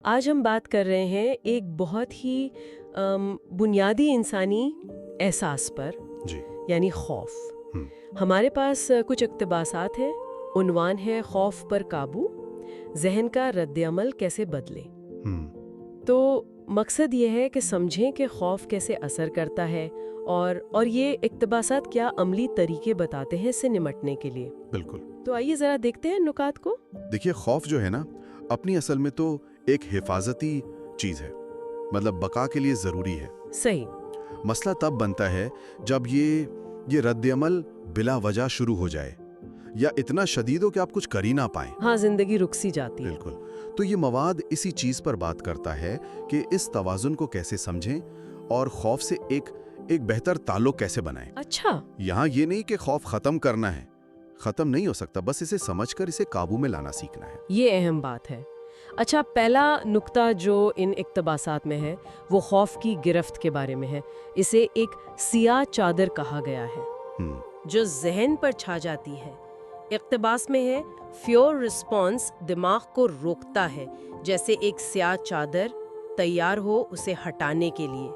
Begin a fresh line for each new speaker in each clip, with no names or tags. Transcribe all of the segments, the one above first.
آج ہم بات کر رہے ہیں ایک بہت ہی بنیادی انسانی احساس پر،
جی
یعنی خوف۔
ہم،
ہمارے پاس کچھ اقتباسات ہیں۔ عنوان ہے خوف پر قابو، ذہن کا رد عمل کیسے بدلے۔
ہم،
تو مقصد یہ ہے کہ سمجھیں کہ خوف کیسے اثر کرتا ہے اور یہ اقتباسات کیا عملی طریقے بتاتے ہیں اس سے نمٹنے کے لیے۔
بالکل۔
تو آئیے ذرا دیکھتے ہیں نکات کو۔
دیکھیے، خوف جو ہے نا، اپنی اصل میں تو ایک حفاظتی چیز ہے، مطلب بقا کے لیے ضروری ہے۔
صحیح۔
مسئلہ تب بنتا ہے جب یہ رد عمل بلا وجہ شروع ہو جائے یا اتنا شدید ہو کہ آپ کچھ کر ہی نہ پائیں۔
ہاں، زندگی رک سی جاتی ہے۔
بالکل۔ تو یہ مواد اسی چیز پر بات کرتا ہے کہ اس توازن کو کیسے سمجھیں اور خوف سے ایک بہتر تعلق کیسے بنائیں۔
اچھا۔
یہاں یہ نہیں کہ خوف ختم کرنا ہے، ختم نہیں ہو سکتا، بس اسے سمجھ کر اسے قابو میں لانا سیکھنا ہے۔
یہ اہم بات ہے۔ اچھا، پہلا نقطہ جو ان اقتباسات میں ہے وہ خوف کی گرفت کے بارے میں ہے۔ اسے ایک سیاہ چادر کہا گیا ہے
ہم،
جو ذہن پر چھا جاتی ہے۔ اقتباس میں ہے فیور رسپانس دماغ کو روکتا ہے، جیسے ایک سیاہ چادر تیار ہو اسے ہٹانے کے لیے۔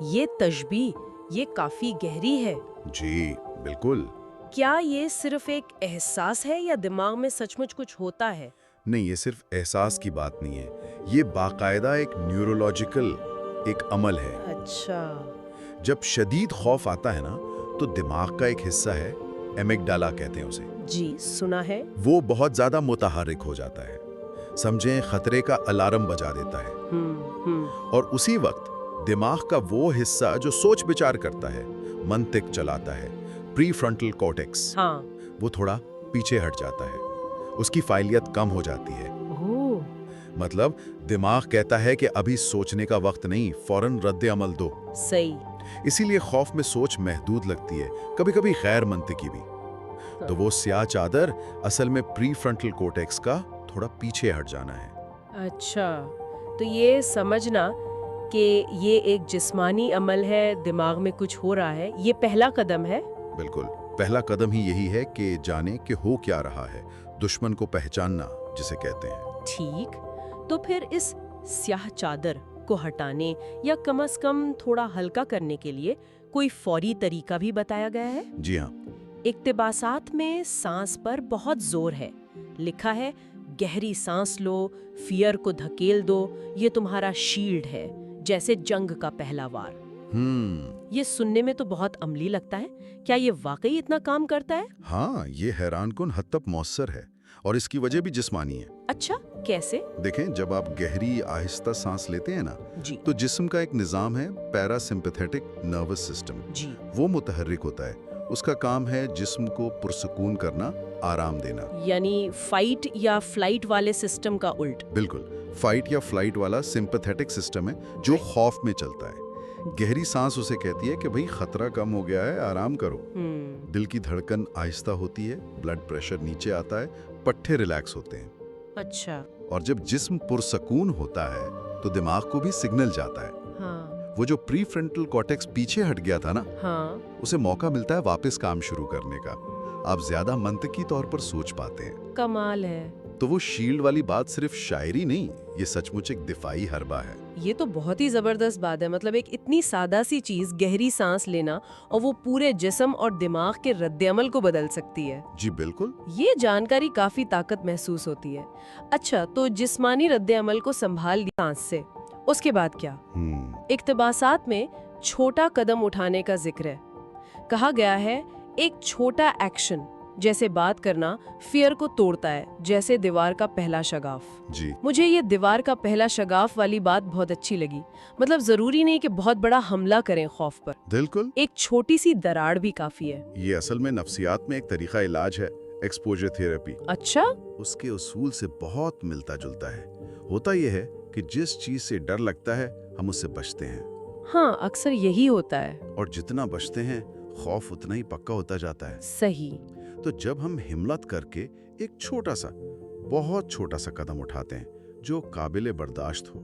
یہ تشبیہ یہ کافی گہری ہے۔
جی بالکل۔
کیا یہ صرف ایک احساس ہے یا دماغ میں سچ مچ کچھ ہوتا ہے؟
نہیں، یہ صرف احساس کی بات نہیں ہے، یہ باقاعدہ ایک نیورولوجیکل ایک عمل ہے۔
اچھا۔
جب شدید خوف آتا ہے نا، تو دماغ کا ایک حصہ ہے، ایمگڈالا کہتے ہیں اسے،
جی سنا ہے۔
وہ بہت زیادہ متحرک ہو جاتا ہے، سمجھیں خطرے کا الارم بجا دیتا ہے۔ اور اسی وقت دماغ کا وہ حصہ جو سوچ بچار کرتا ہے، منطق چلاتا ہے، پری فرنٹل کورٹیکس،
ہاں۔
وہ تھوڑا پیچھے ہٹ جاتا ہے، اس کی فعالیت کم ہو جاتی ہے۔
اوہ،
مطلب دماغ کہتا ہے کہ ابھی سوچنے کا وقت نہیں، فوراً رد عمل دو۔
صحیح۔
اسی لیے خوف میں سوچ محدود لگتی ہے، کبھی کبھی غیر منطقی بھی۔ تو وہ سیاہ چادر اصل میں پری فرنٹل کورٹیکس کا تھوڑا پیچھے ہٹ جانا ہے۔
اچھا، تو یہ سمجھنا کہ یہ ایک جسمانی عمل ہے، دماغ میں کچھ ہو رہا ہے، یہ پہلا قدم ہے۔
بالکل، پہلا قدم ہی یہی ہے کہ جانے کہ ہو کیا رہا ہے، دشمن کو پہچاننا جسے کہتے ہیں۔
ٹھیک، تو پھر اس سیاہ چادر کو ہٹانے یا کم از کم تھوڑا ہلکا کرنے کے لیے کوئی فوری طریقہ بھی بتایا گیا ہے؟
جی ہاں۔
اقتباسات میں سانس پر بہت زور ہے۔ لکھا ہے گہری سانس لو، فیئر کو دھکیل دو، یہ تمہارا شیلڈ ہے، جیسے جنگ کا پہلا وار۔ یہ سننے میں تو بہت عملی لگتا ہے، کیا یہ واقعی اتنا کام کرتا ہے؟
ہاں، یہ حیران کن حد تک مؤثر ہے، اور اس کی وجہ بھی جسمانی ہے۔
اچھا، کیسے؟
دیکھیں، جب آپ گہری آہستہ سانس لیتے ہیں نا،
جی
تو جسم کا ایک نظام ہے، پیرا سمپیتھیٹک نروس سسٹم،
جی۔
وہ متحرک ہوتا ہے۔ اس کا کام ہے جسم کو پرسکون کرنا، آرام دینا۔
یعنی فائٹ یا فلائٹ والے سسٹم کا الٹ۔
بالکل، فائٹ یا فلائٹ والا سمپیتھیٹک سسٹم ہے جو خوف میں چلتا ہے۔ گہری سانس اسے کہتی ہے کہ بھئی خطرہ کم ہو گیا ہے، آرام کرو۔ دل کی دھڑکن آہستہ ہوتی ہے، بلڈ پریشر نیچے آتا ہے، پٹھے ریلیکس ہوتے ہیں۔
اچھا۔
اور جب جسم پرسکون ہوتا ہے تو دماغ کو بھی سگنل جاتا ہے۔
ہاں
وہ جو پری فرنٹل کورٹیکس پیچھے ہٹ گیا تھا نا،
ہاں۔
اسے موقع ملتا ہے واپس کام شروع کرنے کا۔ آپ زیادہ منطقی طور پر سوچ پاتے ہیں۔
کمال ہے۔
تو وہ شیلڈ والی بات صرف شاعری نہیں، یہ سچ مچ ایک دفاعی حربہ ہے۔
یہ تو بہت ہی زبردست بات ہے، مطلب ایک اتنی سادہ سی چیز، گہری سانس لینا، اور وہ پورے جسم اور دماغ کے رد عمل کو بدل سکتی ہے۔
جی بالکل۔
یہ جانکاری کافی طاقت محسوس ہوتی ہے۔ اچھا، تو جسمانی رد عمل کو سنبھال لیا سانس سے، اس کے بعد کیا؟ اقتباسات میں چھوٹا قدم اٹھانے کا ذکر ہے۔ کہا گیا ہے ایک چھوٹا ایکشن جیسے بات کرنا فیئر کو توڑتا ہے، جیسے دیوار کا پہلا شگاف۔
جی
مجھے یہ دیوار کا پہلا شگاف والی بات بہت اچھی لگی۔ مطلب ضروری نہیں کہ بہت بڑا حملہ کریں خوف پر،
بالکل۔
ایک چھوٹی سی دراڑ بھی کافی ہے۔
یہ اصل میں نفسیات میں ایک طریقہ علاج ہے، ایکسپوجر تھیراپی۔
اچھا۔
اس کے اصول سے بہت ملتا جلتا ہے۔ ہوتا یہ ہے کہ جس چیز سے ڈر لگتا ہے ہم اس سے بچتے ہیں،
ہاں اکثر یہی ہوتا ہے۔
اور جتنا بچتے ہیں خوف اتنا ہی پکا ہوتا جاتا ہے۔
صحیح۔
تو جب ہم ہمت کر کے ایک چھوٹا سا، بہت چھوٹا سا قدم اٹھاتے ہیں جو قابل برداشت ہو،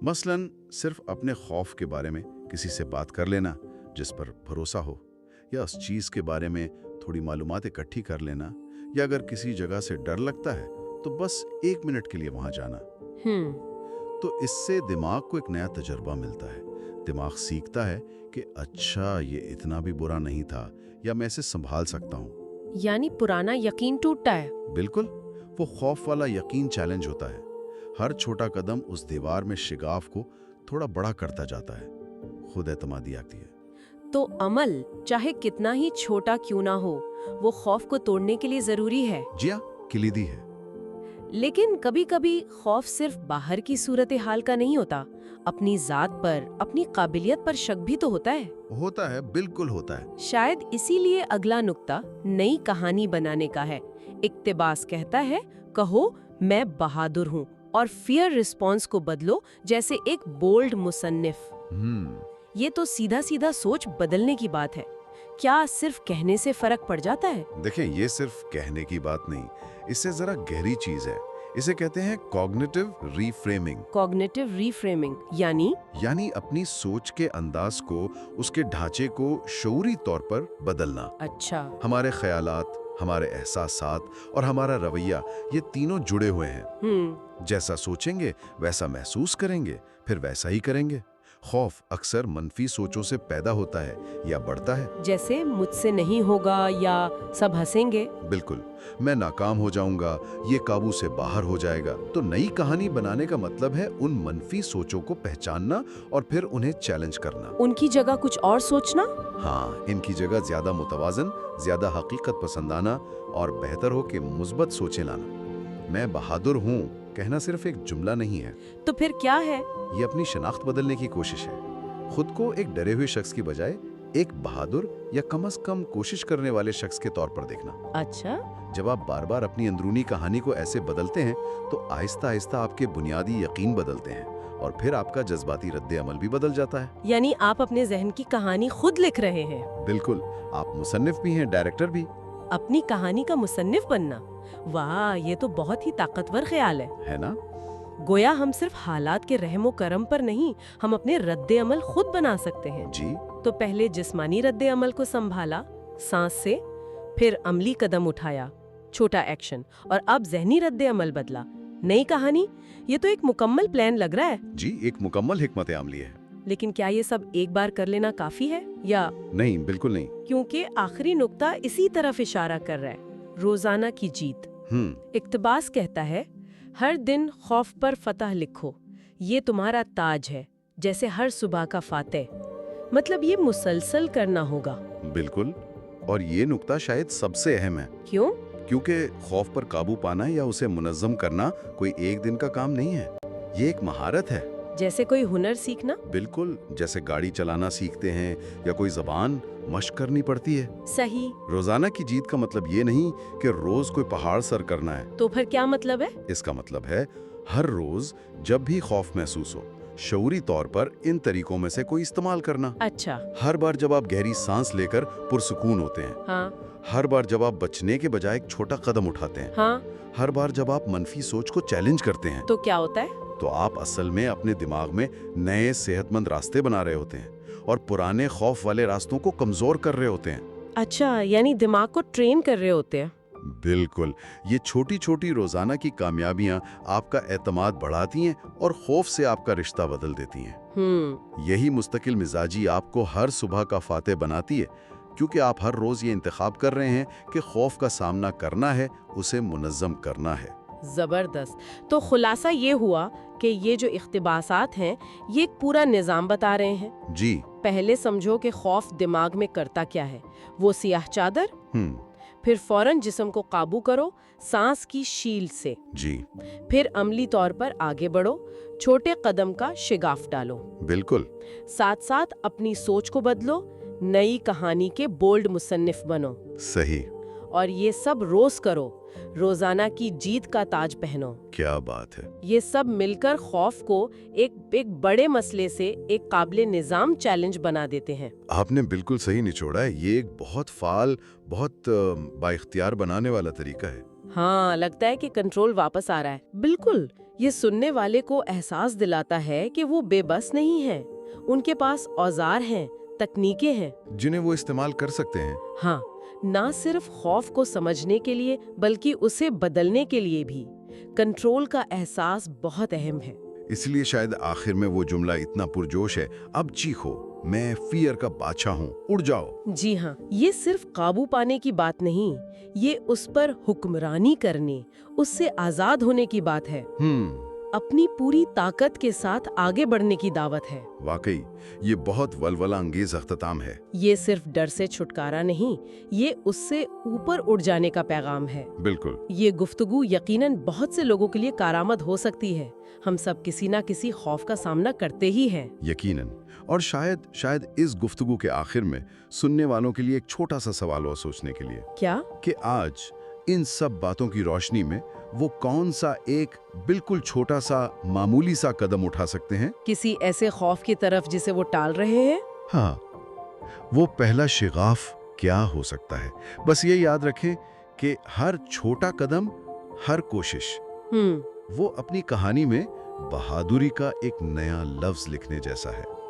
مثلاً صرف اپنے خوف کے بارے میں کسی سے بات کر لینا جس پر بھروسہ ہو، یا اس چیز کے بارے میں تھوڑی معلومات اکٹھی کر لینا، یا اگر کسی جگہ سے ڈر لگتا ہے تو بس 1 منٹ کے لیے وہاں جانا۔ تو اس سے دماغ کو ایک نیا تجربہ ملتا ہے. دماغ سیکھتا ہے کہ اچھا یہ اتنا بھی برا نہیں تھا یا میں اسے سنبھال سکتا ہوں.
یعنی پرانا یقین ٹوٹتا ہے.
بالکل، وہ خوف والا یقین چیلنج ہوتا ہے. ہر چھوٹا قدم اس دیوار میں شگاف کو تھوڑا بڑا کرتا جاتا ہے. خود اعتمادی آتی ہے.
تو عمل چاہے کتنا ہی چھوٹا کیوں نہ ہو وہ خوف کو توڑنے کے لیے ضروری ہے.
جی ہاں، کلیدی ہے.
لیکن کبھی کبھی خوف صرف باہر کی صورتحال کا نہیں ہوتا. اپنی ذات پر، اپنی قابلیت پر شک بھی تو ہوتا ہے.
ہوتا ہے، بالکل ہوتا ہے.
شاید اسی لیے اگلا نقطہ نئی کہانی بنانے کا ہے. اقتباس کہتا ہے کہو میں بہادر ہوں اور فیئر رسپانس کو بدلو جیسے ایک بولڈ مصنف. یہ تو سیدھا سیدھا سوچ بدلنے کی بات ہے. کیا صرف کہنے سے فرق پڑ جاتا ہے؟
دیکھیں، یہ صرف کہنے کی بات نہیں، اس سے ذرا گہری چیز ہے. اسے کہتے ہیں کوگنیٹو ری فریمنگ.
کوگنیٹو ری فریمنگ یعنی
اپنی سوچ کے انداز کو، اس کے ڈھانچے کو شعوری طور پر بدلنا.
اچھا.
ہمارے خیالات، ہمارے احساسات اور ہمارا رویہ، یہ تینوں جڑے ہوئے ہیں. جیسا سوچیں گے ویسا محسوس کریں گے، پھر ویسا ہی کریں گے. خوف اکثر منفی سوچوں سے پیدا ہوتا ہے یا بڑھتا ہے.
جیسے مجھ سے نہیں ہوگا یا سب ہنسیں گے.
بالکل، میں ناکام ہو جاؤں گا، یہ قابو سے باہر ہو جائے گا. تو نئی کہانی بنانے کا مطلب ہے ان منفی سوچوں کو پہچاننا اور پھر انہیں چیلنج کرنا.
ان کی جگہ کچھ اور سوچنا.
ہاں، ان کی جگہ زیادہ متوازن، زیادہ حقیقت پسندانہ اور بہتر ہو کہ مثبت سوچیں لانا. میں بہادر ہوں کہنا صرف ایک جملہ نہیں ہے.
تو پھر کیا ہے؟
یہ اپنی شناخت بدلنے کی کوشش ہے. خود کو ایک ڈرے ہوئے شخص کی بجائے ایک بہادر یا کم از کم کوشش کرنے والے شخص کے طور پر دیکھنا.
اچھا.
جب آپ بار بار اپنی اندرونی کہانی کو ایسے بدلتے ہیں تو آہستہ آہستہ آپ کے بنیادی یقین بدلتے ہیں اور پھر آپ کا جذباتی رد عمل بھی بدل جاتا ہے.
یعنی آپ اپنے ذہن کی کہانی خود لکھ رہے ہیں.
بالکل، آپ مصنف بھی ہیں، ڈائریکٹر بھی.
اپنی کہانی کا مصنف بننا، واہ، یہ تو بہت ہی طاقتور خیال
ہے نا؟
گویا ہم صرف حالات کے رحم و کرم پر نہیں، ہم اپنے رد عمل خود بنا سکتے ہیں.
جی. تو
پہلے جسمانی رد عمل کو سنبھالا سانس سے، پھر عملی قدم اٹھایا، چھوٹا ایکشن، اور اب ذہنی رد عمل بدلا، نئی کہانی. یہ تو ایک مکمل پلان لگ رہا ہے.
جی، ایک مکمل حکمت عملی ہے.
لیکن کیا یہ سب ایک بار کر لینا کافی ہے یا
نہیں؟ بالکل نہیں.
کیونکہ آخری نقطہ اسی طرف اشارہ کر رہا ہے، روزانہ کی جیت. اقتباس کہتا ہے ہر دن خوف پر فتح لکھو، یہ تمہارا تاج ہے، جیسے ہر صبح کا فاتح. مطلب یہ مسلسل کرنا ہوگا. بالکل،
اور یہ نقطہ شاید سب سے اہم ہے.
کیوں؟
کیونکہ خوف پر قابو پانا یا اسے منظم کرنا کوئی ایک دن کا کام نہیں ہے. یہ ایک مہارت ہے.
جیسے کوئی ہنر سیکھنا.
بالکل، جیسے گاڑی چلانا سیکھتے ہیں یا کوئی زبان مشق کرنی پڑتی ہے.
صحیح.
روزانہ کی جیت کا مطلب یہ نہیں کہ روز کوئی پہاڑ سر کرنا ہے.
تو پھر کیا مطلب ہے؟
اس کا مطلب ہے ہر روز جب بھی خوف محسوس ہو، شعوری طور پر ان طریقوں میں سے کوئی استعمال کرنا.
اچھا.
ہر بار جب آپ گہری سانس لے کر پرسکون ہوتے ہیں.
ہاں.
ہر بار جب آپ بچنے کے بجائے ایک چھوٹا قدم اٹھاتے ہیں.
ہاں.
ہر بار جب آپ منفی سوچ کو چیلنج کرتے ہیں.
تو کیا ہوتا ہے؟
تو آپ اصل میں اپنے دماغ میں نئے صحت مند راستے بنا رہے ہوتے ہیں اور پرانے خوف والے راستوں کو کمزور کر رہے ہوتے ہیں.
اچھا، یعنی دماغ کو ٹرین کر رہے ہوتے ہیں.
بالکل. یہ چھوٹی چھوٹی روزانہ کی کامیابیاں آپ کا اعتماد بڑھاتی ہیں اور خوف سے آپ کا رشتہ بدل دیتی ہیں. یہی مستقل مزاجی آپ کو ہر صبح کا فاتح بناتی ہے، کیونکہ آپ ہر روز یہ انتخاب کر رہے ہیں کہ خوف کا سامنا کرنا ہے، اسے منظم کرنا ہے.
زبردست. تو خلاصہ یہ ہوا کہ یہ جو اقتباسات ہیں یہ ایک پورا نظام بتا رہے ہیں.
جی.
پہلے سمجھو کہ خوف دماغ میں کرتا کیا ہے، وہ سیاہ چادر. پھر فوراً جسم کو قابو کرو سانس کی شیل سے.
جی.
پھر عملی طور پر آگے بڑھو، چھوٹے قدم کا شگاف ڈالو.
بالکل.
ساتھ ساتھ اپنی سوچ کو بدلو، نئی کہانی کے بولڈ مصنف بنو.
صحیح.
اور یہ سب روز کرو، روزانہ کی جیت کا تاج پہنو.
کیا بات ہے. یہ
سب مل کر خوف کو ایک بڑے مسئلے سے ایک قابل نظام چیلنج بنا دیتے ہیں.
آپ نے بالکل صحیح نچوڑا ہے. یہ ایک بہت فعال، بہت با اختیار بنانے والا طریقہ ہے.
ہاں، لگتا ہے کہ کنٹرول واپس آ رہا ہے. بالکل. یہ سننے والے کو احساس دلاتا ہے کہ وہ بے بس نہیں ہیں، ان کے پاس اوزار ہیں، تکنیکیں ہیں
جنہیں وہ استعمال کر سکتے ہیں.
ہاں، نہ صرف خوف کو سمجھنے کے لیے بلکہ اسے بدلنے کے لیے بھی. کنٹرول کا احساس بہت اہم ہے۔
اس لیے شاید آخر میں وہ جملہ اتنا پرجوش ہے، اب چیخو، میں فیئر کا بادشاہ ہوں، اڑ جاؤ۔
جی ہاں، یہ صرف قابو پانے کی بات نہیں، یہ اس پر حکمرانی کرنے، اس سے آزاد ہونے کی بات ہے، اپنی پوری طاقت کے ساتھ آگے بڑھنے کی دعوت ہے۔
واقعی یہ بہت ولولہ انگیز اختتام ہے۔
یہ صرف ڈر سے چھٹکارا نہیں، یہ اس سے اوپر اٹھ جانے کا پیغام ہے۔
بالکل۔
یہ گفتگو یقیناً بہت سے لوگوں کے لیے کارآمد ہو سکتی ہے۔ ہم سب کسی نہ کسی خوف کا سامنا کرتے ہی ہیں۔
یقیناً، اور شاید اس گفتگو کے آخر میں سننے والوں کے لیے ایک چھوٹا سا سوال ہو سوچنے کے لیے۔
کیا؟
کہ آج ان سب باتوں کی روشنی میں وہ کون سا ایک بالکل چھوٹا سا معمولی سا قدم اٹھا سکتے ہیں
کسی ایسے خوف کی طرف جسے وہ ٹال رہے ہیں؟
ہاں، وہ پہلا شغاف کیا ہو سکتا ہے؟ بس یہ یاد رکھیں کہ ہر چھوٹا قدم، ہر کوشش، وہ اپنی کہانی میں بہادری کا ایک نیا لفظ لکھنے جیسا ہے۔